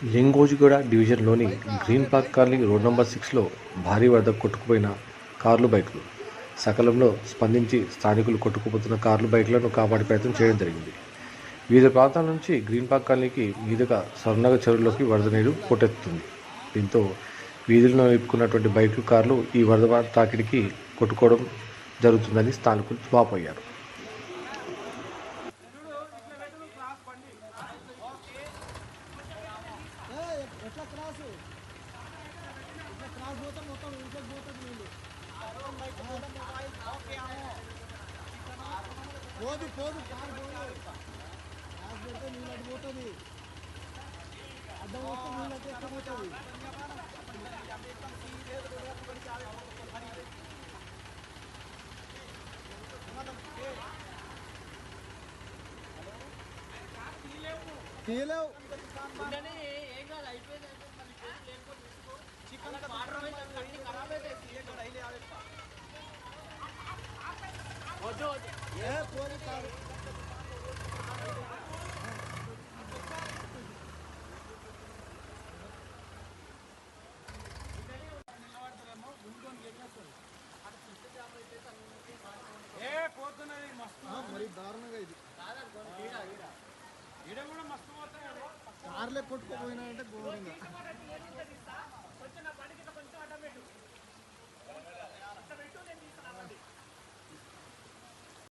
లింగోజిగూడ డివిజన్లోని Green Park Colony road number 6లో భారీ వరద కొట్టుకుపోయిన కార్లు, బైకులు. సకాలంలో స్పందించి స్థానికులు కొట్టుకుపోతున్న కార్లు, బైకులను కాపాడే ప్రయత్నం చేయడం జరిగింది. వివిధ ప్రాంతాల నుంచి గ్రీన్ పార్క్ కాలనీకి మీదుగా స్వర్ణనగర్ చెరువులోకి వరద నీరు పోటెత్తుతుంది. దీంతో వీధులను నింపుకున్నటువంటి బైకులు, కార్లు ఈ వరద తాకిడికి కొట్టుకోవడం జరుగుతుందని స్థానికులు వాపోయారు. ఎట్లా క్రాస్ పోతే మొత్తం ఇంట్లోకి పోతుంది నీళ్ళు పోదు పోదు కారు పోదు గ్యాస్ పెడితే నీళ్ళు అటు పోతుంది అడ్డం వస్తే నీళ్ళు అటు ఎక్కడ పోతుంది తీయలేవు మరి దారుణంగా ఇది కార్లే కొట్టుకుపోయినా అంటే ఘోరంగా